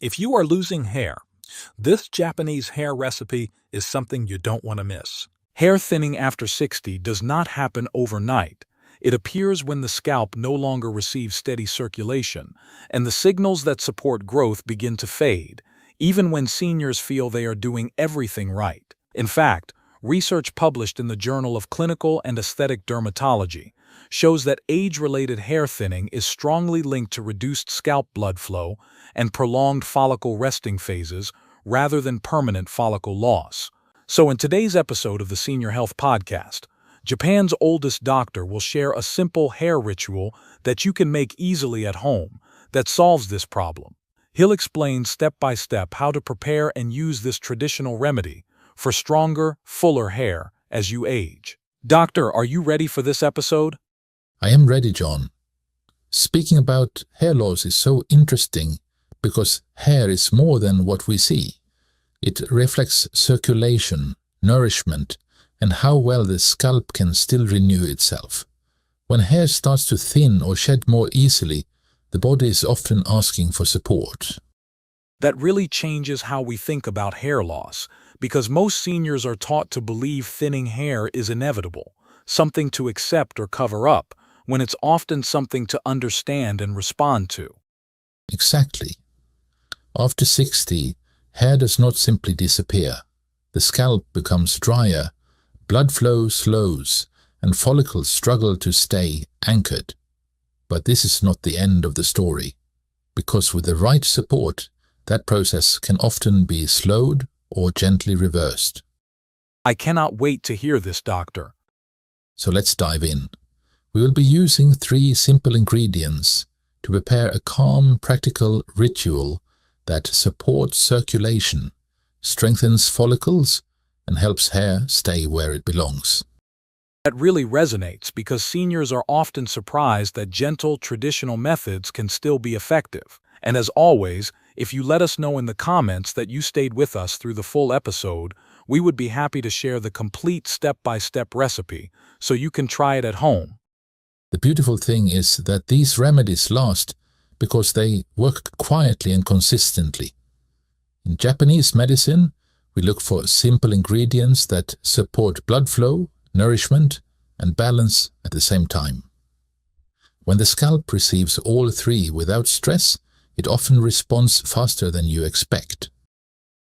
If you are losing hair, this Japanese hair recipe is something you don't want to miss. Hair thinning after 60 does not happen overnight. It appears when the scalp no longer receives steady circulation, and the signals that support growth begin to fade, even when seniors feel they are doing everything right. In fact, research published in the Journal of Clinical and Aesthetic Dermatology shows that age-related hair thinning is strongly linked to reduced scalp blood flow and prolonged follicle resting phases rather than permanent follicle loss. So in today's episode of the Senior Health Podcast, Japan's oldest doctor will share a simple hair ritual that you can make easily at home that solves this problem. He'll explain step by step how to prepare and use this traditional remedy for stronger, fuller hair as you age. Doctor, are you ready for this episode? I am ready, John. Speaking about hair loss is so interesting because hair is more than what we see. It reflects circulation, nourishment, and how well the scalp can still renew itself. When hair starts to thin or shed more easily, the body is often asking for support. That really changes how we think about hair loss, because most seniors are taught to believe thinning hair is inevitable, something to accept or cover up, when it's often something to understand and respond to. Exactly. After 60, hair does not simply disappear. The scalp becomes drier, blood flow slows, and follicles struggle to stay anchored. But this is not the end of the story, because with the right support, that process can often be slowed or gently reversed. I cannot wait to hear this, doctor. So let's dive in. We will be using 3 simple ingredients to prepare a calm, practical ritual that supports circulation, strengthens follicles, and helps hair stay where it belongs. That really resonates because seniors are often surprised that gentle, traditional methods can still be effective. And as always, if you let us know in the comments that you stayed with us through the full episode, we would be happy to share the complete step-by-step recipe so you can try it at home. The beautiful thing is that these remedies last because they work quietly and consistently. In Japanese medicine, we look for simple ingredients that support blood flow, nourishment, and balance at the same time. When the scalp receives all 3 without stress, it often responds faster than you expect.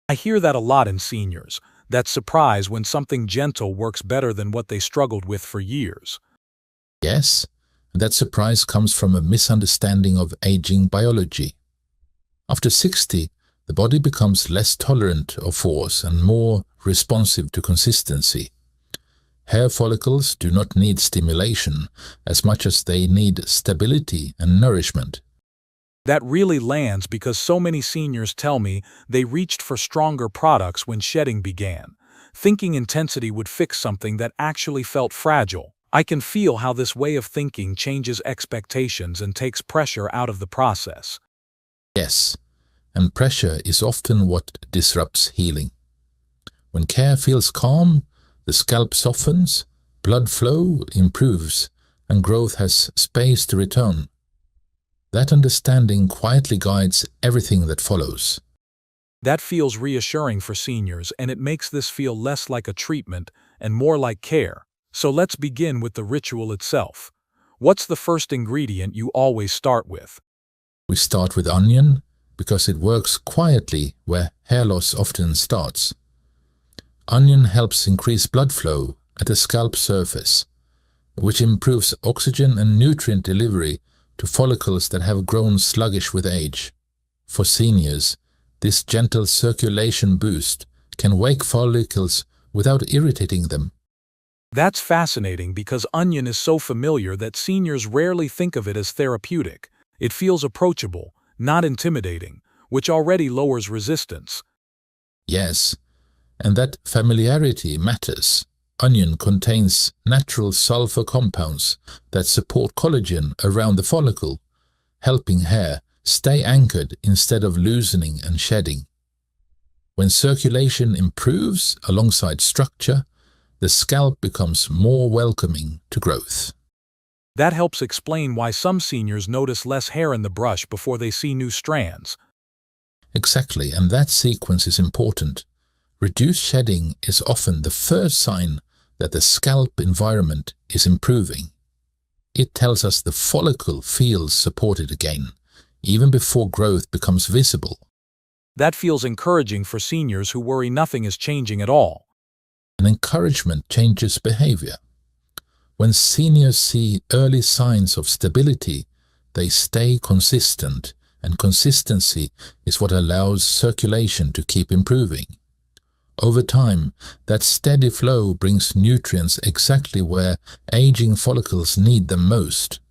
I hear that a lot in seniors, that surprise when something gentle works better than what they struggled with for years. Yes, and that surprise comes from a misunderstanding of aging biology. After 60, the body becomes less tolerant of force and more responsive to consistency. Hair follicles do not need stimulation as much as they need stability and nourishment. That really lands because so many seniors tell me they reached for stronger products when shedding began, thinking intensity would fix something that actually felt fragile. I can feel how this way of thinking changes expectations and takes pressure out of the process. Yes, and pressure is often what disrupts healing. When care feels calm, the scalp softens, blood flow improves, and growth has space to return. That understanding quietly guides everything that follows. That feels reassuring for seniors, and it makes this feel less like a treatment and more like care. So let's begin with the ritual itself. What's the first ingredient you always start with? We start with onion because it works quietly where hair loss often starts. Onion helps increase blood flow at the scalp surface, which improves oxygen and nutrient delivery to follicles that have grown sluggish with age. For seniors, this gentle circulation boost can wake follicles without irritating them. That's fascinating because onion is so familiar that seniors rarely think of it as therapeutic. It feels approachable, not intimidating, which already lowers resistance. Yes, and that familiarity matters. Onion contains natural sulfur compounds that support collagen around the follicle, helping hair stay anchored instead of loosening and shedding. When circulation improves alongside structure, the scalp becomes more welcoming to growth. That helps explain why some seniors notice less hair in the brush before they see new strands. Exactly, and that sequence is important. Reduced shedding is often the first sign that the scalp environment is improving. It tells us the follicle feels supported again, even before growth becomes visible. That feels encouraging for seniors who worry nothing is changing at all. And encouragement changes behavior. When seniors see early signs of stability, they stay consistent, and consistency is what allows circulation to keep improving. Over time, that steady flow brings nutrients exactly where aging follicles need them most.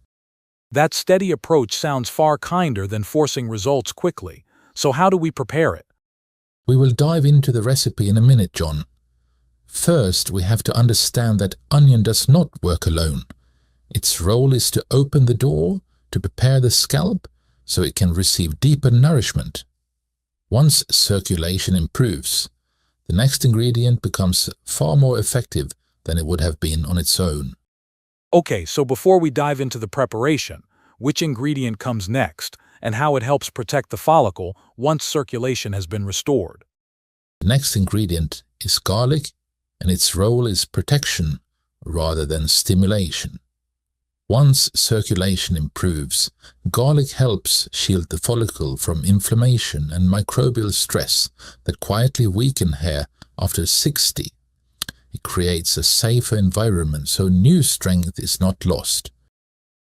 That steady approach sounds far kinder than forcing results quickly. So how do we prepare it? We will dive into the recipe in a minute, John. First, we have to understand that onion does not work alone. Its role is to open the door, to prepare the scalp, so it can receive deeper nourishment. Once circulation improves, the next ingredient becomes far more effective than it would have been on its own. Okay, so before we dive into the preparation, which ingredient comes next, and how it helps protect the follicle once circulation has been restored? The next ingredient is garlic, and its role is protection rather than stimulation. Once circulation improves, garlic helps shield the follicle from inflammation and microbial stress that quietly weaken hair after 60. It creates a safer environment so new strength is not lost.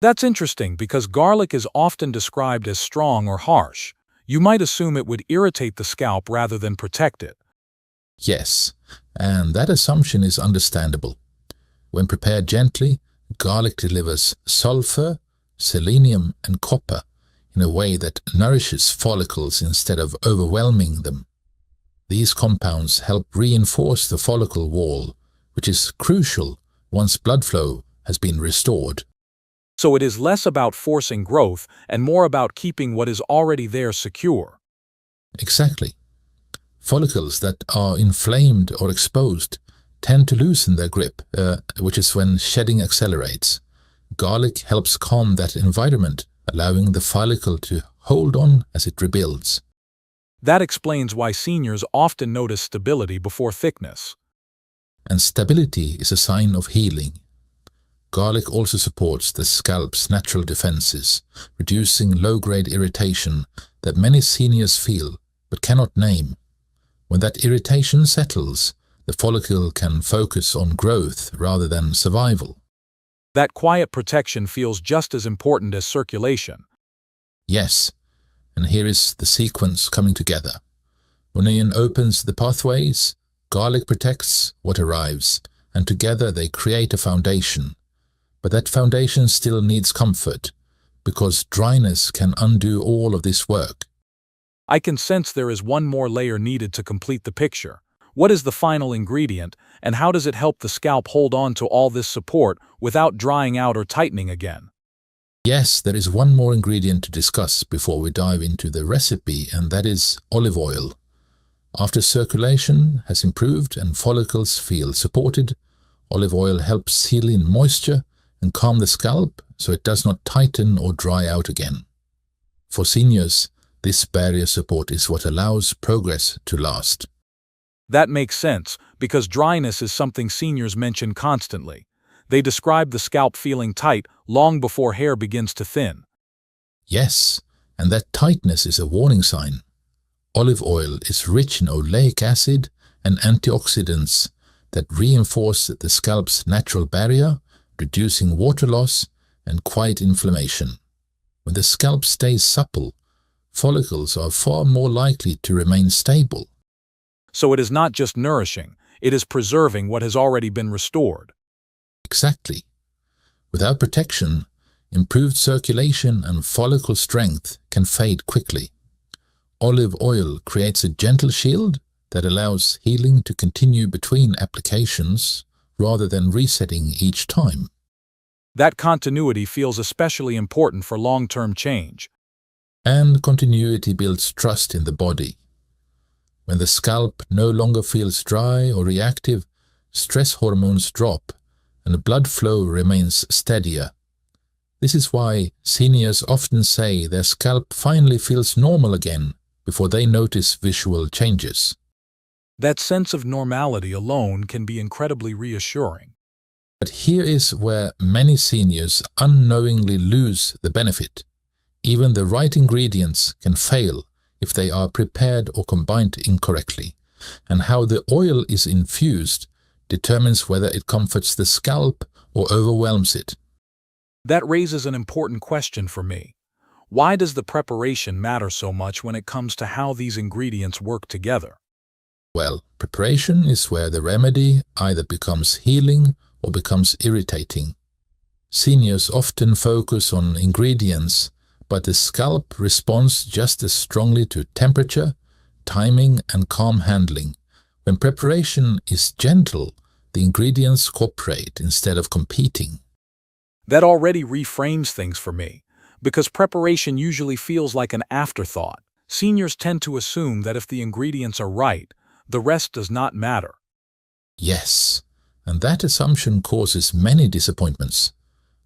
That's interesting because garlic is often described as strong or harsh. You might assume it would irritate the scalp rather than protect it. Yes, and that assumption is understandable. When prepared gently, garlic delivers sulfur, selenium, and copper in a way that nourishes follicles instead of overwhelming them. These compounds help reinforce the follicle wall, which is crucial once blood flow has been restored. So it is less about forcing growth and more about keeping what is already there secure. Exactly. Follicles that are inflamed or exposed tend to loosen their grip, which is when shedding accelerates. Garlic helps calm that environment, allowing the follicle to hold on as it rebuilds. That explains why seniors often notice stability before thickness. And stability is a sign of healing. Garlic also supports the scalp's natural defenses, reducing low-grade irritation that many seniors feel but cannot name. When that irritation settles, the follicle can focus on growth rather than survival. That quiet protection feels just as important as circulation. Yes, and here is the sequence coming together. Onion opens the pathways, garlic protects what arrives, and together they create a foundation. But that foundation still needs comfort, because dryness can undo all of this work. I can sense there is one more layer needed to complete the picture. What is the final ingredient, and how does it help the scalp hold on to all this support without drying out or tightening again? Yes, there is one more ingredient to discuss before we dive into the recipe, and that is olive oil. After circulation has improved and follicles feel supported, olive oil helps seal in moisture and calm the scalp so it does not tighten or dry out again. For seniors, this barrier support is what allows progress to last. That makes sense, because dryness is something seniors mention constantly. They describe the scalp feeling tight long before hair begins to thin. Yes, and that tightness is a warning sign. Olive oil is rich in oleic acid and antioxidants that reinforce the scalp's natural barrier, reducing water loss and quiet inflammation. When the scalp stays supple, follicles are far more likely to remain stable. So it is not just nourishing, it is preserving what has already been restored. Exactly. Without protection, improved circulation and follicle strength can fade quickly. Olive oil creates a gentle shield that allows healing to continue between applications rather than resetting each time. That continuity feels especially important for long-term change. And continuity builds trust in the body. When the scalp no longer feels dry or reactive, stress hormones drop and blood flow remains steadier. This is why seniors often say their scalp finally feels normal again before they notice visual changes. That sense of normality alone can be incredibly reassuring. But here is where many seniors unknowingly lose the benefit. Even the right ingredients can fail if they are prepared or combined incorrectly, and how the oil is infused determines whether it comforts the scalp or overwhelms it. That raises an important question for me. Why does the preparation matter so much when it comes to how these ingredients work together? Well, preparation is where the remedy either becomes healing or becomes irritating. Seniors often focus on ingredients, but the scalp responds just as strongly to temperature, timing, and calm handling. When preparation is gentle, the ingredients cooperate instead of competing. That already reframes things for me, because preparation usually feels like an afterthought. Seniors tend to assume that if the ingredients are right, the rest does not matter. Yes, and that assumption causes many disappointments.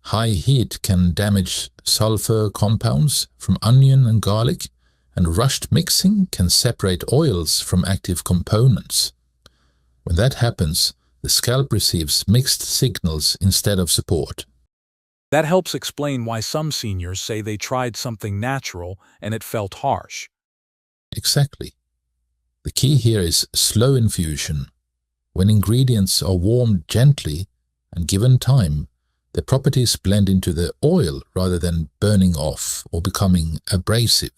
High heat can damage sulfur compounds from onion and garlic, and rushed mixing can separate oils from active components. When that happens, the scalp receives mixed signals instead of support. That helps explain why some seniors say they tried something natural and it felt harsh. Exactly. The key here is slow infusion. When ingredients are warmed gently and given time, the properties blend into the oil rather than burning off or becoming abrasive.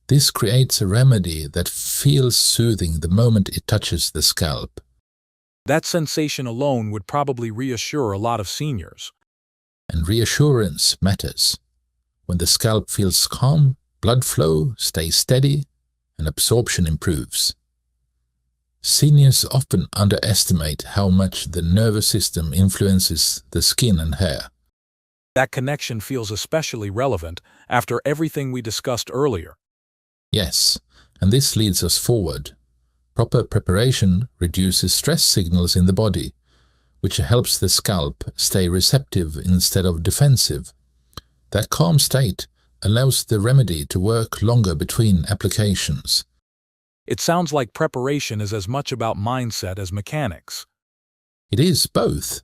This creates a remedy that feels soothing the moment it touches the scalp. That sensation alone would probably reassure a lot of seniors. And reassurance matters. When the scalp feels calm, blood flow stays steady, and absorption improves. Seniors often underestimate how much the nervous system influences the skin and hair. That connection feels especially relevant after everything we discussed earlier. Yes, and this leads us forward. Proper preparation reduces stress signals in the body, which helps the scalp stay receptive instead of defensive. That calm state allows the remedy to work longer between applications. It sounds like preparation is as much about mindset as mechanics. It is both.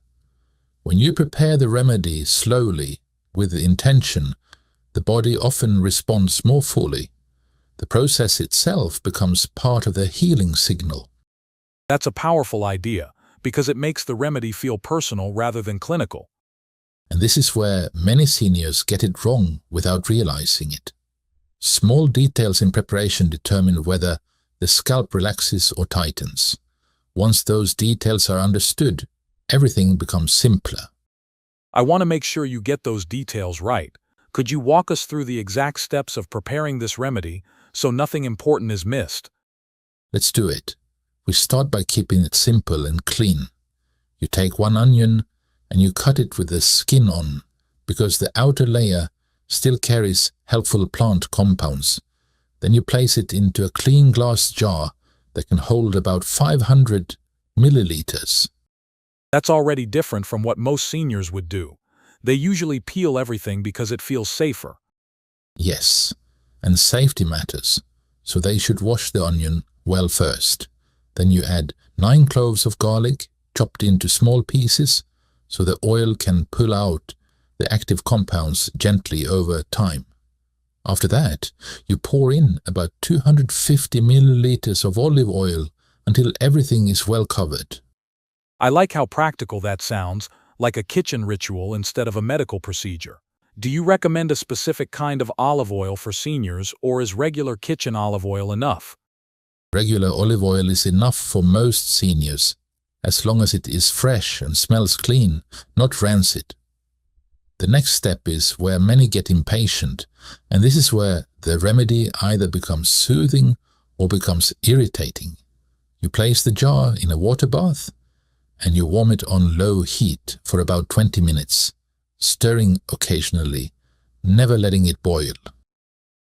When you prepare the remedy slowly, with intention, the body often responds more fully. The process itself becomes part of the healing signal. That's a powerful idea, because it makes the remedy feel personal rather than clinical. And this is where many seniors get it wrong without realizing it. Small details in preparation determine whether the scalp relaxes or tightens. Once those details are understood, everything becomes simpler. I want to make sure you get those details right. Could you walk us through the exact steps of preparing this remedy so nothing important is missed? Let's do it. We start by keeping it simple and clean. You take one onion and you cut it with the skin on, because the outer layer still carries helpful plant compounds. Then you place it into a clean glass jar that can hold about 500 milliliters. That's already different from what most seniors would do. They usually peel everything because it feels safer. Yes, and safety matters, so they should wash the onion well first. Then you add 9 cloves of garlic, chopped into small pieces, so the oil can pull out the active compounds gently over time. After that, you pour in about 250 milliliters of olive oil until everything is well covered. I like how practical that sounds, like a kitchen ritual instead of a medical procedure. Do you recommend a specific kind of olive oil for seniors, or is regular kitchen olive oil enough? Regular olive oil is enough for most seniors, as long as it is fresh and smells clean, not rancid. The next step is where many get impatient, and this is where the remedy either becomes soothing or becomes irritating. You place the jar in a water bath, and you warm it on low heat for about 20 minutes, stirring occasionally, never letting it boil.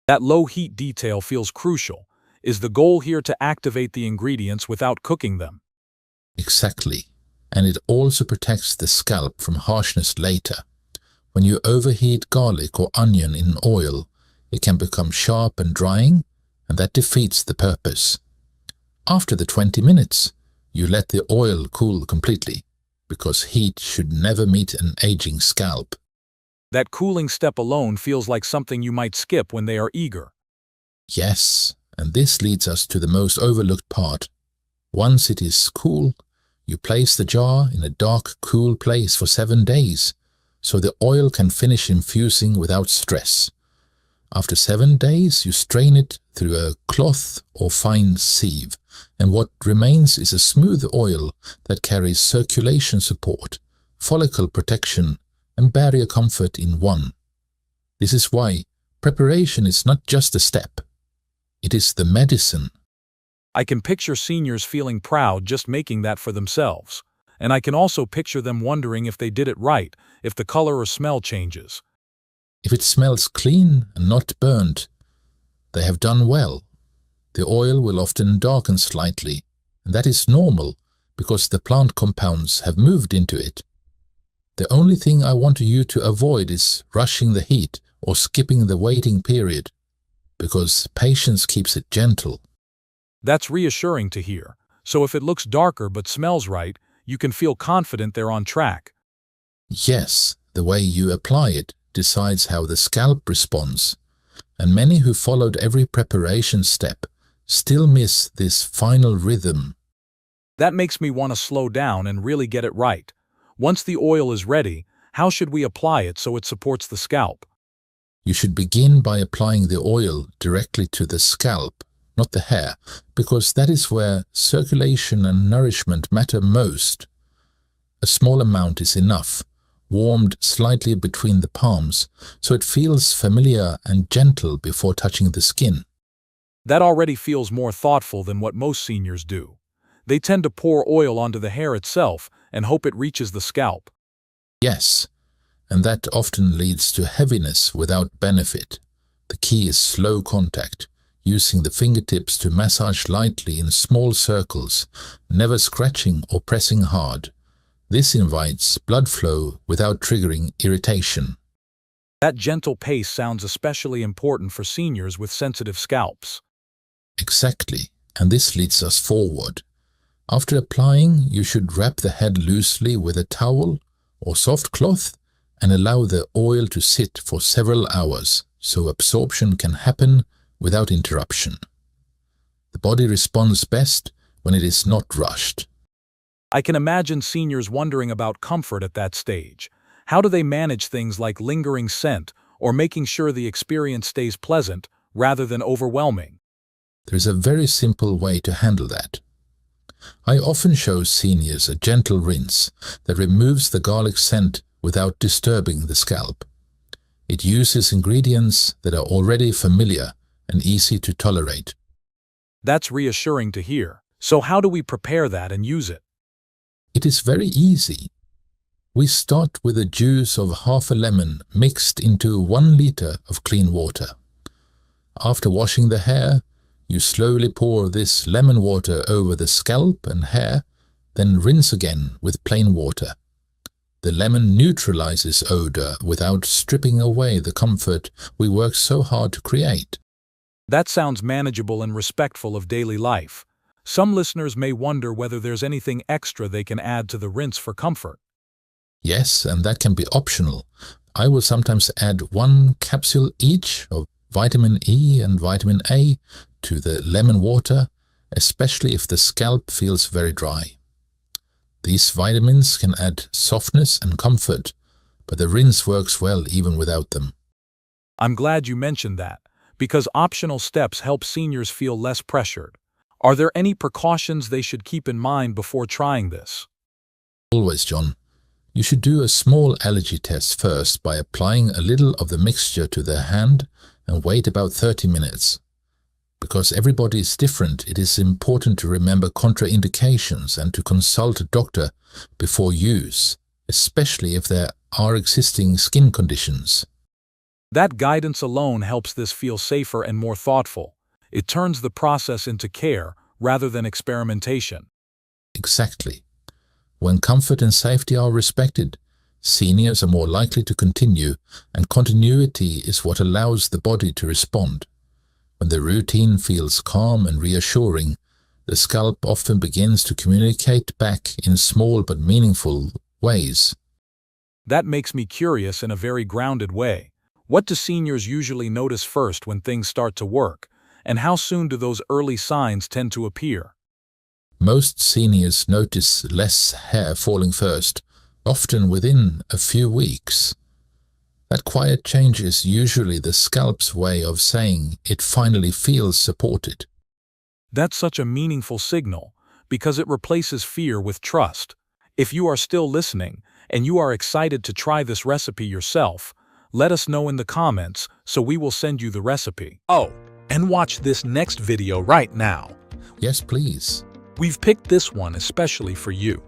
That low heat detail feels crucial. Is the goal here to activate the ingredients without cooking them? Exactly, and it also protects the scalp from harshness later. When you overheat garlic or onion in oil, it can become sharp and drying, and that defeats the purpose. After the 20 minutes, you let the oil cool completely, because heat should never meet an aging scalp. That cooling step alone feels like something you might skip when they are eager. Yes, and this leads us to the most overlooked part. Once it is cool, you place the jar in a dark, cool place for 7 days, so the oil can finish infusing without stress. After 7 days, you strain it through a cloth or fine sieve, and what remains is a smooth oil that carries circulation support, follicle protection, and barrier comfort in one. This is why preparation is not just a step. It is the medicine. I can picture seniors feeling proud just making that for themselves. And I can also picture them wondering if they did it right, if the color or smell changes. If it smells clean and not burnt, they have done well. The oil will often darken slightly, and that is normal because the plant compounds have moved into it. The only thing I want you to avoid is rushing the heat or skipping the waiting period, because patience keeps it gentle. That's reassuring to hear. So if it looks darker but smells right, you can feel confident they're on track. Yes, the way you apply it decides how the scalp responds, and many who followed every preparation step still miss this final rhythm. That makes me want to slow down and really get it right. Once the oil is ready, how should we apply it so it supports the scalp? You should begin by applying the oil directly to the scalp, not the hair, because that is where circulation and nourishment matter most. A small amount is enough, warmed slightly between the palms, so it feels familiar and gentle before touching the skin. That already feels more thoughtful than what most seniors do. They tend to pour oil onto the hair itself and hope it reaches the scalp. Yes, and that often leads to heaviness without benefit. The key is slow contact, using the fingertips to massage lightly in small circles, never scratching or pressing hard. This invites blood flow without triggering irritation. That gentle pace sounds especially important for seniors with sensitive scalps. Exactly, and this leads us forward. After applying, you should wrap the head loosely with a towel or soft cloth and allow the oil to sit for several hours so absorption can happen without interruption. The body responds best when it is not rushed. I can imagine seniors wondering about comfort at that stage. How do they manage things like lingering scent or making sure the experience stays pleasant rather than overwhelming? There is a very simple way to handle that. I often show seniors a gentle rinse that removes the garlic scent without disturbing the scalp. It uses ingredients that are already familiar and easy to tolerate. That's reassuring to hear. So how do we prepare that and use it? It is very easy. We start with the juice of half a lemon mixed into 1 liter of clean water. After washing the hair, you slowly pour this lemon water over the scalp and hair, then rinse again with plain water. The lemon neutralizes odor without stripping away the comfort we work so hard to create. That sounds manageable and respectful of daily life. Some listeners may wonder whether there's anything extra they can add to the rinse for comfort. Yes, and that can be optional. I will sometimes add 1 capsule each of vitamin E and vitamin A to the lemon water, especially if the scalp feels very dry. These vitamins can add softness and comfort, but the rinse works well even without them. I'm glad you mentioned that, because optional steps help seniors feel less pressured. Are there any precautions they should keep in mind before trying this? Always, John. You should do a small allergy test first by applying a little of the mixture to the hand and wait about 30 minutes. Because everybody is different, it is important to remember contraindications and to consult a doctor before use, especially if there are existing skin conditions. That guidance alone helps this feel safer and more thoughtful. It turns the process into care rather than experimentation. Exactly. When comfort and safety are respected, seniors are more likely to continue, and continuity is what allows the body to respond. When the routine feels calm and reassuring, the scalp often begins to communicate back in small but meaningful ways. That makes me curious in a very grounded way. What do seniors usually notice first when things start to work, and how soon do those early signs tend to appear? Most seniors notice less hair falling first, often within a few weeks. That quiet change is usually the scalp's way of saying it finally feels supported. That's such a meaningful signal, because it replaces fear with trust. If you are still listening, and you are excited to try this recipe yourself, let us know in the comments so we will send you the recipe. Oh, and watch this next video right now. Yes, please. We've picked this one especially for you.